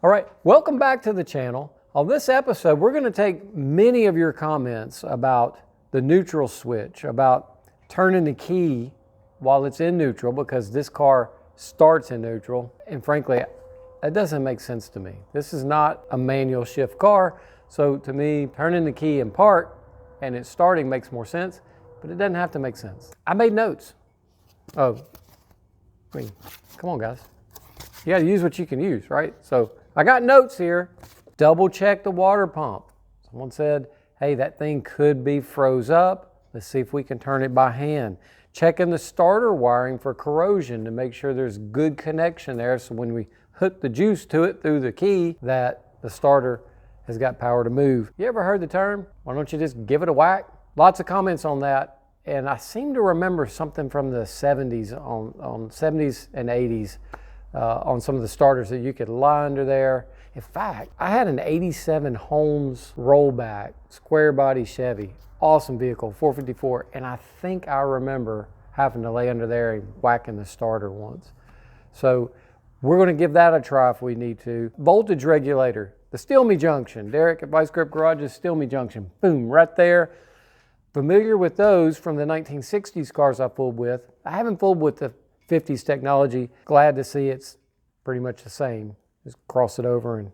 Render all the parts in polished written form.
All right, welcome back to the channel. On this episode, we're going to take many of your comments about the neutral switch, about turning the key while it's in neutral, because this car starts in neutral. And frankly, that doesn't make sense to me. This is not a manual shift car. So to me, turning the key in park and it's starting makes more sense, but it doesn't have to make sense. I made notes. Oh, I mean, come on guys. You got to use what you can use, right? So I got notes here. Double check the water pump. Someone said, hey, that thing could be froze up. Let's see if we can turn it by hand. Checking the starter wiring for corrosion to make sure there's good connection there, so when we hook the juice to it through the key, that the starter has got power to move. You ever heard the term, why don't you just give it a whack? Lots of comments on that, and I seem to remember something from the 70s, on 70s and 80s, on some of the starters that you could lie under there. In fact, I had an 87 Holmes rollback, square body Chevy, awesome vehicle, 454, and I think I remember having to lay under there and whacking the starter once. So we're going to give that a try if we need to. Voltage regulator, the Steel Me Junction. Derek at Vice Grip Garage's Steel Me Junction, boom, right there. Familiar with those from the 1960s cars I fooled with. I haven't fooled with the 50s technology. Glad to see it's pretty much the same. Just cross it over and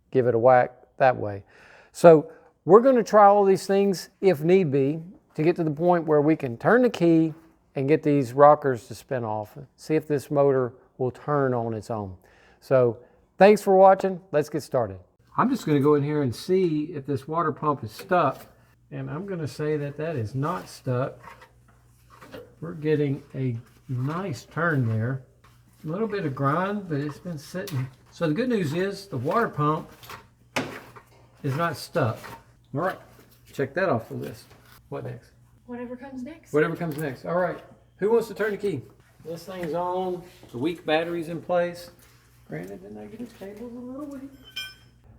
give it a whack that way. So we're going to try all these things if need be to get to the point where we can turn the key and get these rockers to spin off. See if this motor will turn on its own. So thanks for watching. Let's get started. I'm just going to go in here and see if this water pump is stuck. And I'm going to say that that is not stuck. We're getting a nice turn there. A little bit of grind, but it's been sitting. So the good news is the water pump is not stuck. All right, check that off the list. What next? Whatever comes next. Whatever comes next. All right, who wants to turn the key? This thing's on, the weak battery's in place. Granted, the negative cable's a little weak.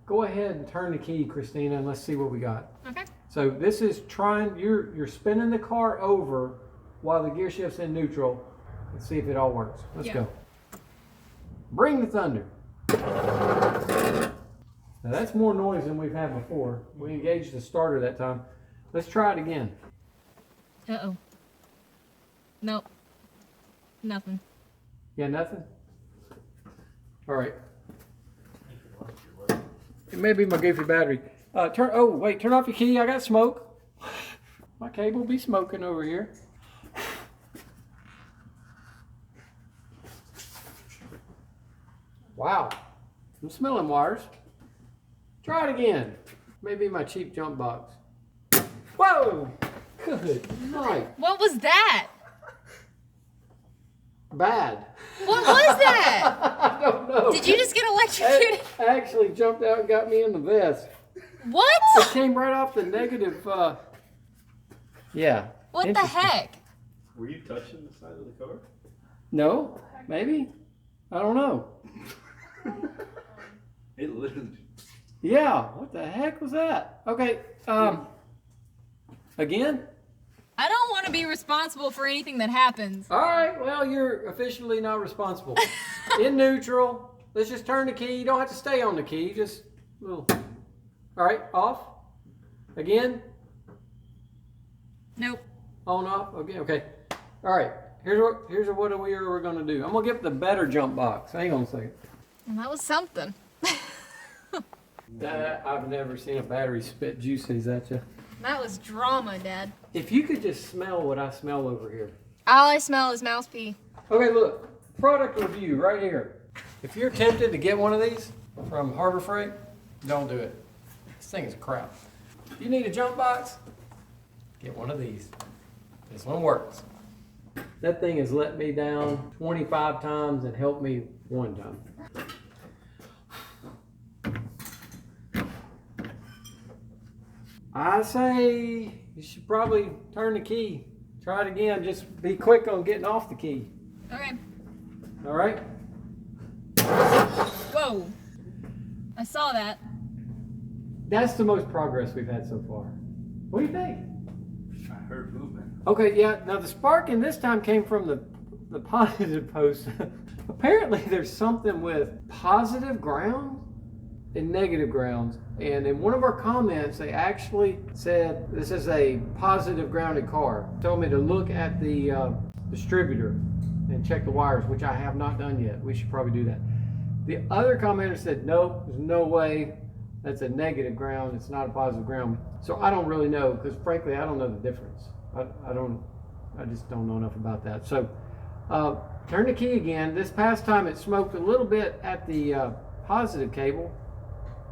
Go ahead and turn the key, Christina, and let's see what we got. Okay. So this is trying, you're spinning the car over while the gear shift's in neutral. Let's see if it all works. Let's go. Bring the thunder. Now that's more noise than we've had before. We engaged the starter that time. Let's try it again. Uh-oh. Nope. Nothing. Yeah, nothing? All right. It may be my goofy battery. Turn off your key. I got smoke. My cable be smoking over here. Wow, I'm smelling wires. Try it again. Maybe my cheap jump box. Whoa, good night. What was that? Bad. What was that? I don't know. Did you just get electrocuted? It actually jumped out and got me in the vest. What? It came right off the negative, yeah. What the heck? Were you touching the side of the car? No, maybe. I don't know. It literally. Yeah, what the heck was that? Okay, again? I don't want to be responsible for anything that happens. All right, well, you're officially not responsible. In neutral, let's just turn the key. You don't have to stay on the key, just a little. All right, off. Again. Nope. On, off, okay. All right, here's what we're gonna do. I'm gonna get the better jump box. Hang on a second. Well, that was something. I've never seen a battery spit juices at you. That was drama, Dad. If you could just smell what I smell over here. All I smell is mouse pee. Okay, look, product review right here. If you're tempted to get one of these from Harbor Freight, don't do it. This thing is crap. If you need a jump box, get one of these. This one works. That thing has let me down 25 times and helped me one time. I say you should probably turn the key. Try it again. Just be quick on getting off the key. Okay. All right? Whoa. I saw that. That's the most progress we've had so far. What do you think? I heard movement. Okay, yeah. Now the sparking this time came from the positive post. Apparently there's something with positive ground in negative grounds. And in one of our comments, they actually said this is a positive grounded car. Told me to look at the distributor and check the wires, which I have not done yet. We should probably do that. The other commenter said, nope, there's no way. That's a negative ground. It's not a positive ground. So I don't really know, because frankly, I don't know the difference. I just don't know enough about that. So turn the key again. This past time it smoked a little bit at the positive cable.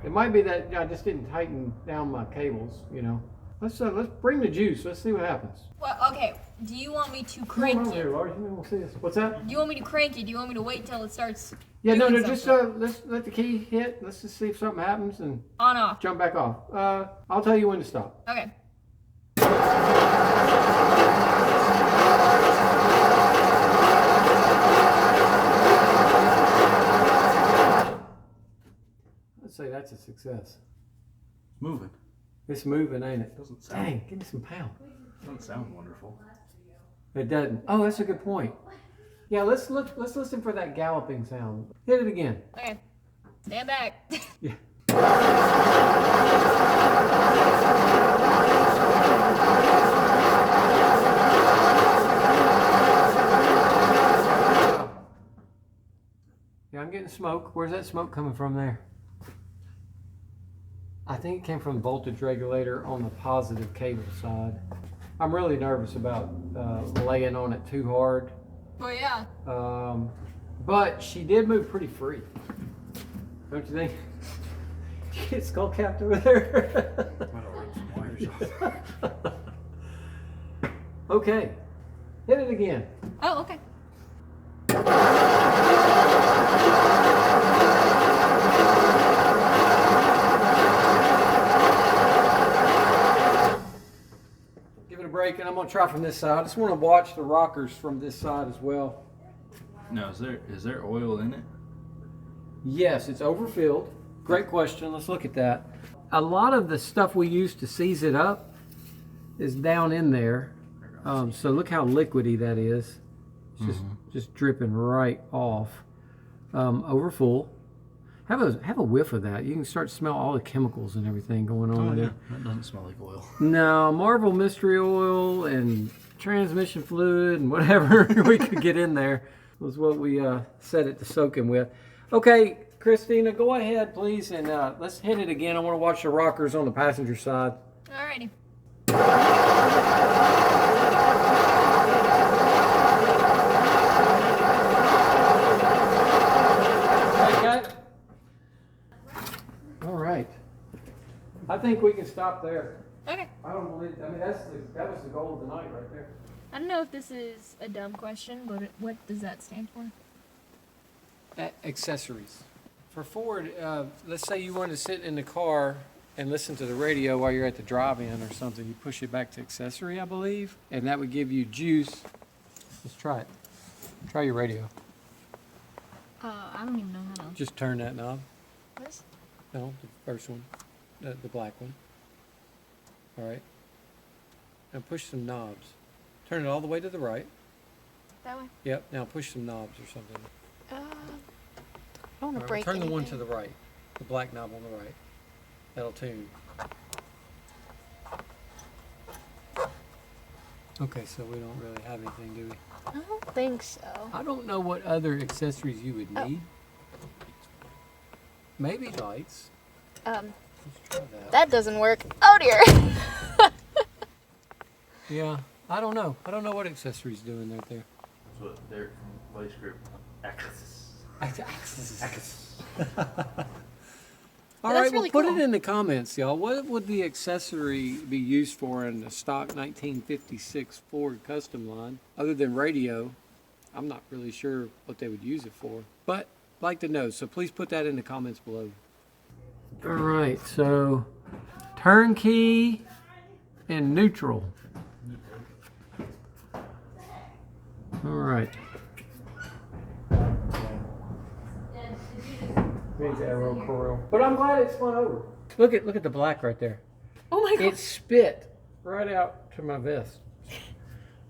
It might be that I just didn't tighten down my cables, you know. Let's bring the juice. Let's see what happens. Well, okay. Do you want me to Come crank on over it? here, Lars. We'll see this. What's that? Do you want me to crank it? Do you want me to wait till it starts? Yeah, no, doing just something? let's let the key hit. Let's just see if something happens and On off. jump back off. I'll tell you when to stop. Okay. Let's say that's a success. Moving. It's moving, ain't it? Doesn't sound. Dang, give me some pound. Doesn't sound wonderful. It doesn't. Oh, that's a good point. Yeah, let's listen for that galloping sound. Hit it again. Okay. Stand back. Yeah. Yeah, I'm getting smoke. Where's that smoke coming from there? I think it came from the voltage regulator on the positive cable side. I'm really nervous about laying on it too hard. Oh yeah. But she did move pretty free. Don't you think? Did you get skull capped over there? Okay. Hit it again. Oh, okay. Give it a break, and I'm gonna try from this side. I just want to watch the rockers from this side as well. No, is there oil in it? Yes, it's overfilled. Great question. Let's look at that. A lot of the stuff we use to seize it up is down in there. So look how liquidy that is. It's just dripping right off. Over full. Have a whiff of that. You can start to smell all the chemicals and everything going on in there. That doesn't smell like oil. No, Marvel Mystery Oil and transmission fluid and whatever we could get in there was what we set it to soaking with. Okay, Christina, go ahead, please, and let's hit it again. I want to watch the rockers on the passenger side. Alrighty. Okay. All right. I think we can stop there. Okay. I don't believe. I mean, that was the goal of the night right there. I don't know if this is a dumb question, but what does that stand for? Accessories. For Ford, let's say you wanted to sit in the car and listen to the radio while you're at the drive-in or something. You push it back to accessory, I believe, and that would give you juice. Let's try it. Try your radio. I don't even know how to. Just turn that knob. This? No, the first one, the black one. All right. Now push some knobs. Turn it all the way to the right. That way? Yep. Now push some knobs or something. I don't want to All right, break turn the one to anything. the right. The black knob on the right. That'll tune. Okay, so we don't really have anything, do we? I don't think so. I don't know what other accessories you would Oh. need. Maybe lights. Let's try that. That doesn't work. Oh dear. Yeah, I don't know. I don't know what accessories doing right there. That's what Derek from Place Group. All That's right, really well, put cool. it in the comments, y'all. What would the accessory be used for in the stock 1956 Ford Customline? Other than radio, I'm not really sure what they would use it for. But I'd like to know, so please put that in the comments below. All right, so turnkey and neutral. All right. Means Aerokroil. But I'm glad it spun over. Look at the black right there. Oh my god. It spit right out to my vest.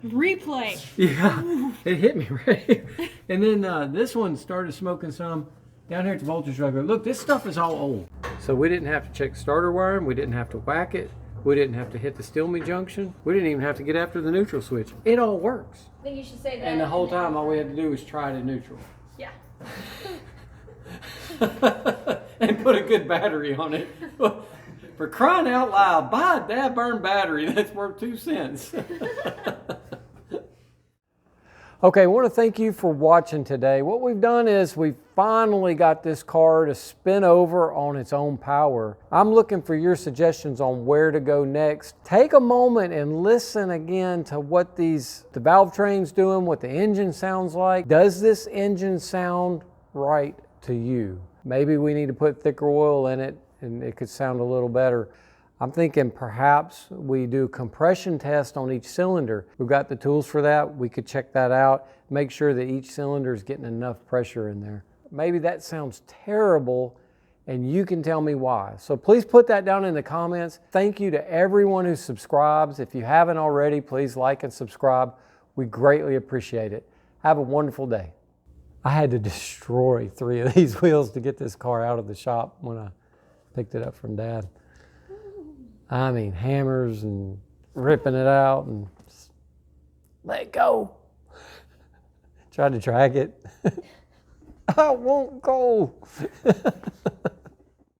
Replay. Yeah, it hit me right here. And then this one started smoking some. Down here at the voltage regulator, look, this stuff is all old. So we didn't have to check starter wiring, we didn't have to whack it, we didn't have to hit the steel me junction, we didn't even have to get after the neutral switch. It all works. I think you should say that. And the whole time, all we had to do was try the neutral. Yeah. And put a good battery on it. For crying out loud, buy a dad burn battery that's worth 2 cents. Okay, I want to thank you for watching today. What we've done is we finally got this car to spin over on its own power. I'm looking for your suggestions on where to go next. Take a moment and listen again to what the valve train's doing, what the engine sounds like. Does this engine sound right to you? Maybe we need to put thicker oil in it and it could sound a little better. I'm thinking perhaps we do a compression test on each cylinder. We've got the tools for that. We could check that out, make sure that each cylinder is getting enough pressure in there. Maybe that sounds terrible and you can tell me why. So please put that down in the comments. Thank you to everyone who subscribes. If you haven't already, please like and subscribe. We greatly appreciate it. Have a wonderful day. I had to destroy 3 of these wheels to get this car out of the shop when I picked it up from Dad. I mean, hammers and ripping it out and let go. Tried to drag it. I won't go.